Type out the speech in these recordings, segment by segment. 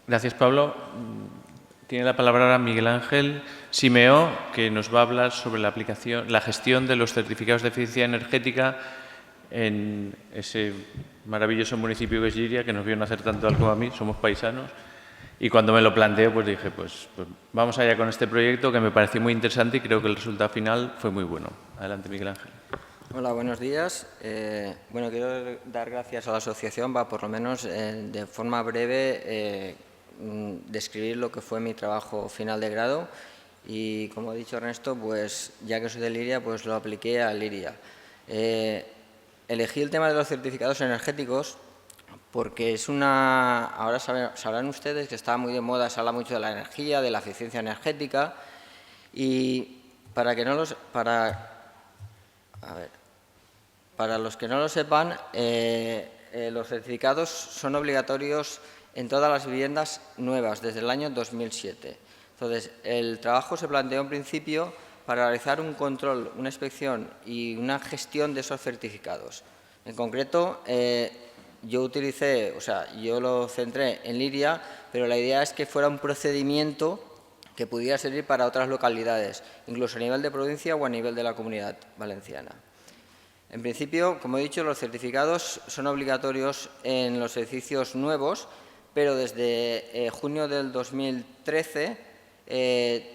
Gracias, Pablo. Tiene la palabra ahora Miguel Ángel Simeó, que nos va a hablar sobre la gestión de los certificados de eficiencia energética en ese maravilloso municipio que es Llíria, que nos vio nacer tanto a él como a mí, somos paisanos. Y cuando me lo planteé, pues dije, pues vamos allá con este proyecto que me pareció muy interesante y creo que el resultado final fue muy bueno. Adelante, Miguel Ángel. Hola, buenos días. Bueno, quiero dar gracias a la asociación, por lo menos de forma breve describir lo que fue mi trabajo final de grado y, como ha dicho Ernesto, pues ya que soy de Llíria, pues lo apliqué a Llíria. Elegí el tema de los certificados energéticos porque es ahora sabrán ustedes que está muy de moda, se habla mucho de la energía, de la eficiencia energética y para los que no lo sepan, los certificados son obligatorios en todas las viviendas nuevas desde el año 2007. Entonces, el trabajo se planteó en principio para realizar un control, una inspección y una gestión de esos certificados. En concreto, yo lo centré en Llíria, pero la idea es que fuera un procedimiento que pudiera servir para otras localidades, incluso a nivel de provincia o a nivel de la Comunidad Valenciana. En principio, como he dicho, los certificados son obligatorios en los edificios nuevos, pero desde junio del 2013,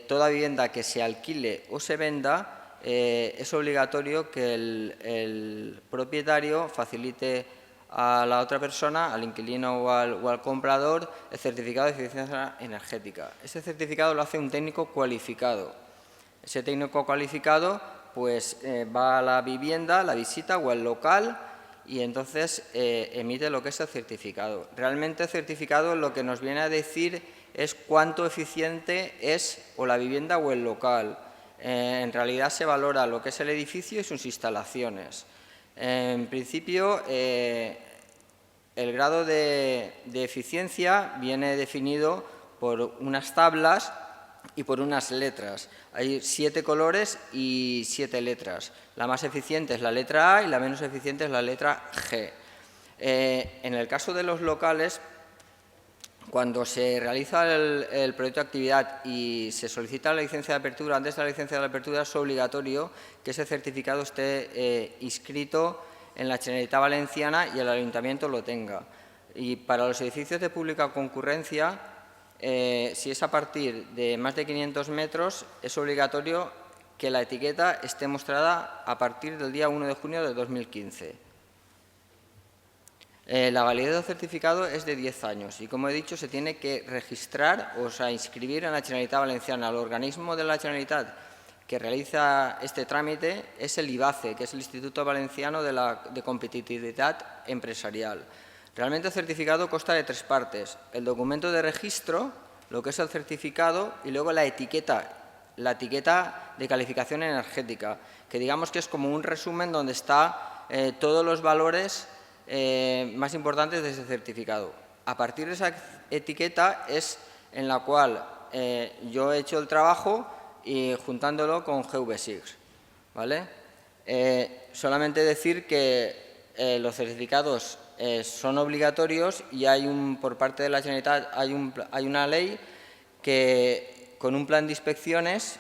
toda vivienda que se alquile o se venda, es obligatorio que el propietario facilite a la otra persona, al inquilino o al comprador, el certificado de eficiencia energética. Ese certificado lo hace un técnico cualificado. Ese técnico cualificado pues va a la vivienda, la visita o al local y entonces emite lo que es el certificado. Realmente el certificado lo que nos viene a decir es cuánto eficiente es o la vivienda o el local. En realidad se valora lo que es el edificio y sus instalaciones. En principio, el grado de eficiencia viene definido por unas tablas y por unas letras. Hay 7 colores y 7 letras. La más eficiente es la letra A y la menos eficiente es la letra G. En el caso de los locales, cuando se realiza el proyecto de actividad y se solicita la licencia de apertura, antes de la licencia de apertura es obligatorio que ese certificado esté inscrito en la Generalitat Valenciana y el Ayuntamiento lo tenga. Y para los edificios de pública concurrencia, si es a partir de más de 500 metros, es obligatorio que la etiqueta esté mostrada a partir del día 1 de junio de 2015. La validez del certificado es de 10 años y, como he dicho, se tiene que registrar, o sea, inscribir en la Generalitat Valenciana. El organismo de la Generalitat que realiza este trámite es el IVACE, que es el Instituto Valenciano de Competitividad Empresarial. Realmente el certificado consta de 3 partes: el documento de registro, lo que es el certificado, y luego la etiqueta de calificación energética, que digamos que es como un resumen donde está todos los valores más importantes de ese certificado. A partir de esa etiqueta es en la cual yo he hecho el trabajo y juntándolo con GV-SIGS, ¿vale? Solamente decir que los certificados son obligatorios y por parte de la Generalitat hay una ley con un plan de inspecciones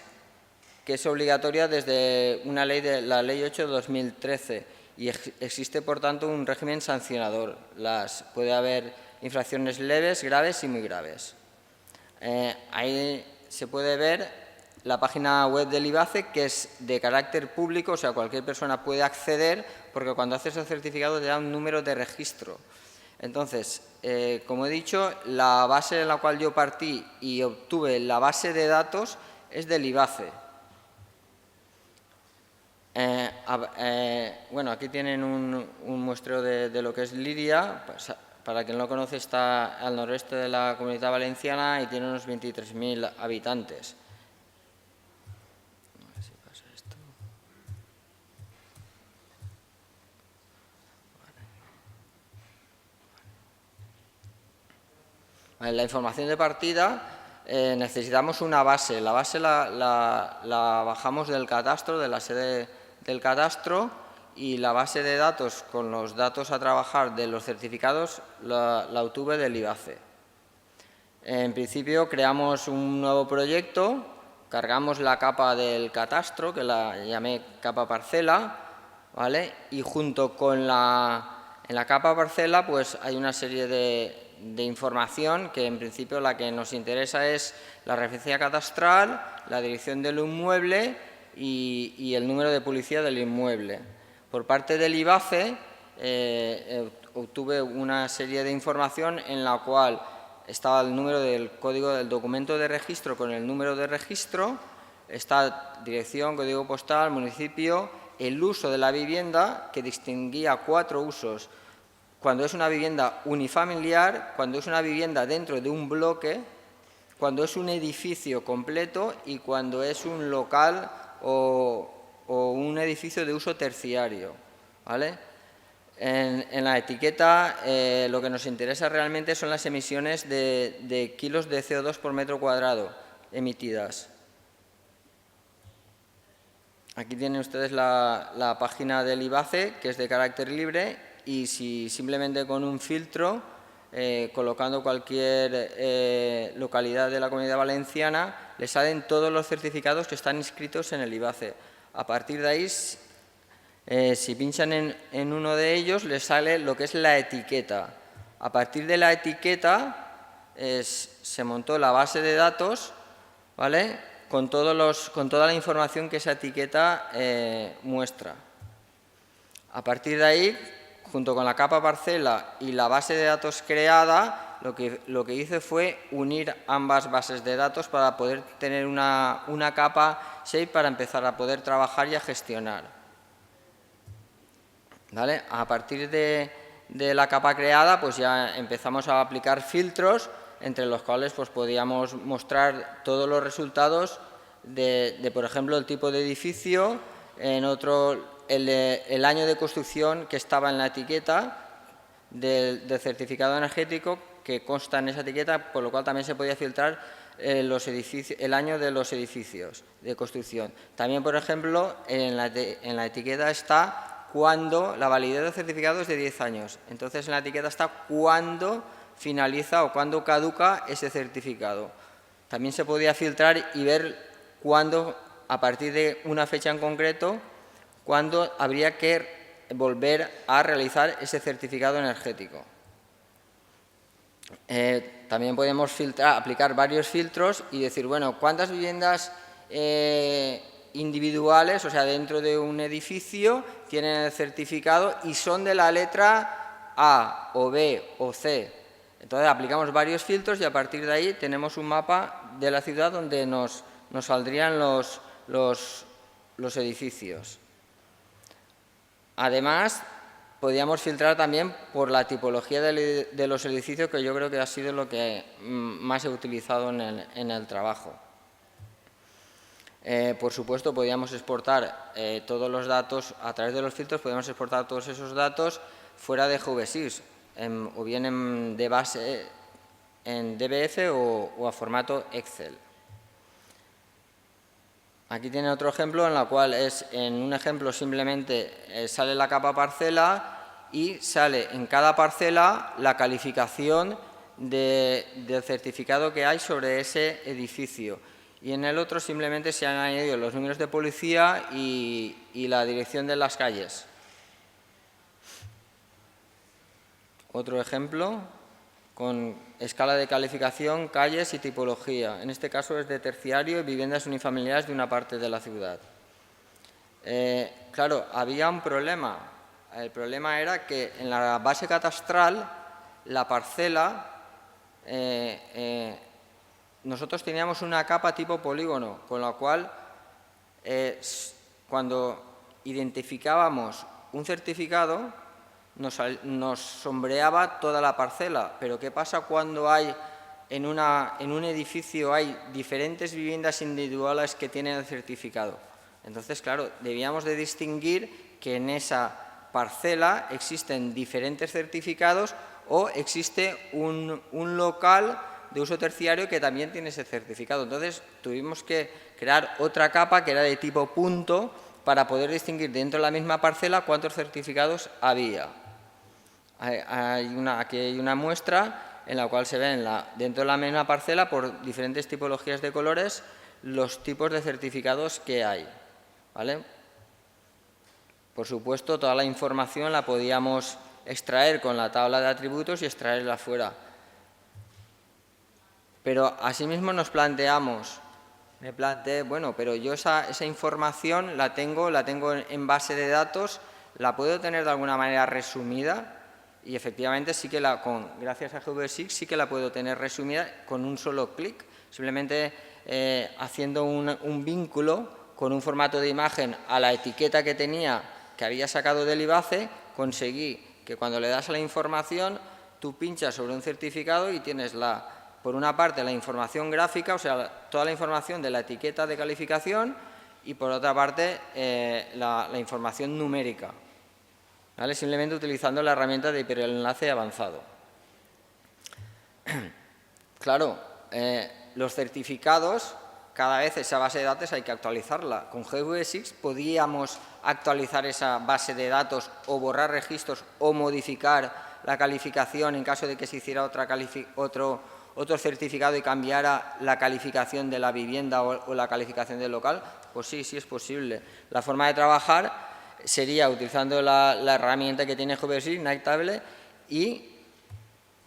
que es obligatoria desde la Ley 8 de 2013 y existe, por tanto, un régimen sancionador. Puede haber infracciones leves, graves y muy graves. Ahí se puede ver la página web del IVACE, que es de carácter público, o sea, cualquier persona puede acceder, porque cuando haces el certificado te da un número de registro. Entonces, como he dicho, la base en la cual yo partí y obtuve la base de datos es del IVACE. Bueno, aquí tienen un muestreo de lo que es Llíria. Para quien no lo conoce, está al noroeste de la Comunidad Valenciana y tiene unos 23.000 habitantes. A ver si pasa esto. En la información de partida necesitamos una base. La base la bajamos del catastro, de la sede del catastro, y la base de datos con los datos a trabajar de los certificados la obtuve del IVACE. En principio creamos un nuevo proyecto, cargamos la capa del catastro, que la llamé capa parcela, ¿vale? Y junto con en la capa parcela pues hay una serie de información que en principio la que nos interesa es la referencia catastral, la dirección del inmueble y el número de policía del inmueble. Por parte del IBACE obtuve una serie de información en la cual estaba el número del código del documento de registro con el número de registro, está dirección, código postal, municipio, el uso de la vivienda, que distinguía 4 usos: cuando es una vivienda unifamiliar, cuando es una vivienda dentro de un bloque, cuando es un edificio completo y cuando es un local o un edificio de uso terciario, ¿vale? En la etiqueta lo que nos interesa realmente son las emisiones de kilos de CO2 por metro cuadrado emitidas. Aquí tienen ustedes la página del IBACE, que es de carácter libre, y si simplemente con un filtro, colocando cualquier localidad de la Comunidad Valenciana, le salen todos los certificados que están inscritos en el IBACE. A partir de ahí, si pinchan en uno de ellos, les sale lo que es la etiqueta. A partir de la etiqueta se montó la base de datos, ¿vale?, con toda la información que esa etiqueta muestra. A partir de ahí, junto con la capa parcela y la base de datos creada, lo que hice fue unir ambas bases de datos para poder tener una capa shape para empezar a poder trabajar y a gestionar. ¿Vale? A partir de la capa creada, pues ya empezamos a aplicar filtros, entre los cuales pues podíamos mostrar todos los resultados de por ejemplo, el tipo de edificio, en otro el año de construcción que estaba en la etiqueta del certificado energético que consta en esa etiqueta, por lo cual también se podía filtrar el año de los edificios de construcción. También, por ejemplo, en la etiqueta está cuando la validez del certificado es de 10 años. Entonces, en la etiqueta está cuándo finaliza o cuándo caduca ese certificado. También se podía filtrar y ver cuándo, a partir de una fecha en concreto, cuándo habría que volver a realizar ese certificado energético. También podemos aplicar varios filtros y decir, bueno, ¿cuántas viviendas individuales, o sea, dentro de un edificio, tienen el certificado y son de la letra A o B o C? Entonces aplicamos varios filtros y a partir de ahí tenemos un mapa de la ciudad donde nos saldrían los edificios. Además, podíamos filtrar también por la tipología de los edificios, que yo creo que ha sido lo que más he utilizado en el trabajo. Por supuesto, podíamos exportar todos los datos a través de los filtros, podíamos exportar todos esos datos fuera de GVSIS, o bien de base en DBF o a formato Excel. Aquí tiene otro ejemplo en la cual en un ejemplo simplemente sale la capa parcela y sale en cada parcela la calificación del certificado que hay sobre ese edificio. Y en el otro simplemente se han añadido los números de policía y la dirección de las calles. Otro ejemplo con escala de calificación, calles y tipología. En este caso es de terciario y viviendas unifamiliares de una parte de la ciudad. Claro, había un problema. El problema era que en la base catastral, la parcela, nosotros teníamos una capa tipo polígono, con la cual cuando identificábamos un certificado nos sombreaba toda la parcela. Pero ¿qué pasa cuando hay en un edificio hay diferentes viviendas individuales que tienen el certificado? Entonces, claro, debíamos de distinguir que en esa parcela existen diferentes certificados o existe un local de uso terciario que también tiene ese certificado. Entonces, tuvimos que crear otra capa que era de tipo punto para poder distinguir dentro de la misma parcela cuántos certificados había. Aquí hay una muestra en la cual se ven dentro de la misma parcela, por diferentes tipologías de colores, los tipos de certificados que hay, ¿vale? Por supuesto, toda la información la podíamos extraer con la tabla de atributos y extraerla fuera. Pero asimismo nos planteamos, me planteé, bueno, pero yo esa información la tengo en base de datos, la puedo tener de alguna manera resumida, y efectivamente sí que gracias a GV6 sí que la puedo tener resumida con un solo clic, simplemente haciendo un vínculo con un formato de imagen a la etiqueta que había sacado del IBACE, conseguí que cuando le das a la información, tú pinchas sobre un certificado y tienes por una parte la información gráfica, o sea, toda la información de la etiqueta de calificación, y por otra parte la información numérica, ¿vale? Simplemente utilizando la herramienta de hiperenlace avanzado. Claro, los certificados, cada vez esa base de datos hay que actualizarla. Con GV6 podíamos actualizar esa base de datos o borrar registros o modificar la calificación en caso de que se hiciera otro certificado y cambiara la calificación de la vivienda o la calificación del local. Pues sí, sí es posible. La forma de trabajar sería utilizando la herramienta que tiene GV6, Nightable, y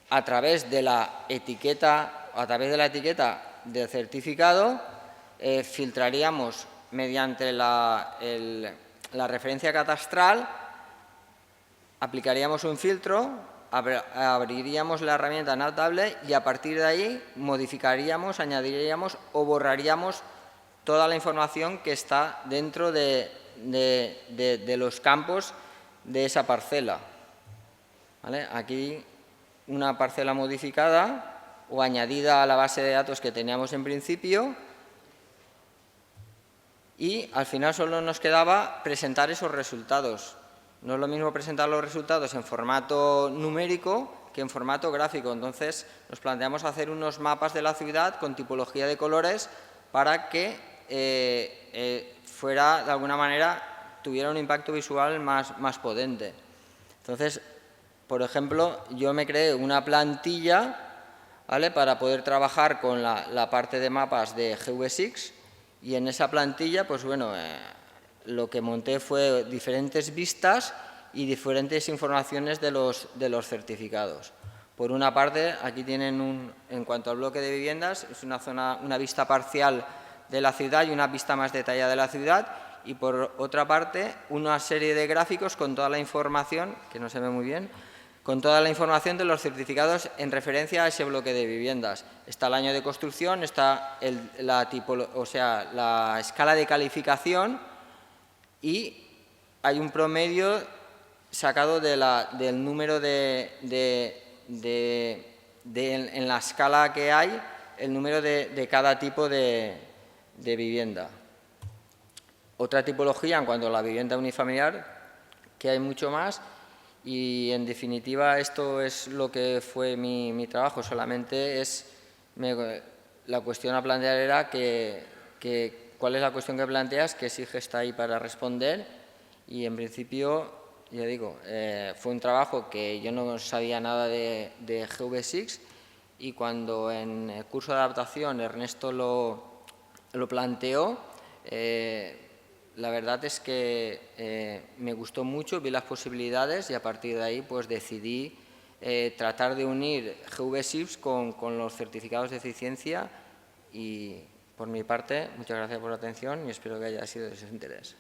a través de la etiqueta del certificado filtraríamos mediante la referencia catastral, aplicaríamos un filtro, abriríamos la herramienta Nightable y a partir de ahí modificaríamos, añadiríamos o borraríamos toda la información que está dentro de los campos de esa parcela, ¿vale? Aquí una parcela modificada o añadida a la base de datos que teníamos en principio, y al final solo nos quedaba presentar esos resultados. No es lo mismo presentar los resultados en formato numérico que en formato gráfico. Entonces nos planteamos hacer unos mapas de la ciudad con tipología de colores para que fuera, de alguna manera, tuviera un impacto visual más potente. Entonces, por ejemplo, yo me creé una plantilla, ¿vale?, para poder trabajar con la parte de mapas de GV6, y en esa plantilla, pues bueno, lo que monté fue diferentes vistas y diferentes informaciones de los certificados. Por una parte, aquí tienen en cuanto al bloque de viviendas, es una vista parcial de la ciudad y una vista más detallada de la ciudad, y por otra parte una serie de gráficos con toda la información, que no se ve muy bien, con toda la información de los certificados en referencia a ese bloque de viviendas. Está el año de construcción, está la escala de calificación, y hay un promedio sacado del número en la escala que hay, el número de cada tipo de vivienda. Otra tipología en cuanto a la vivienda unifamiliar, que hay mucho más, y en definitiva esto es lo que fue mi trabajo. Solamente la cuestión a plantear era cuál es la cuestión que planteas, que SIG está ahí para responder, y en principio, ya digo, fue un trabajo que yo no sabía nada de GV6, y cuando en el curso de adaptación Ernesto lo planteó, la verdad es que me gustó mucho, vi las posibilidades, y a partir de ahí pues decidí tratar de unir GV6 con los certificados de eficiencia. Y por mi parte, muchas gracias por la atención y espero que haya sido de su interés.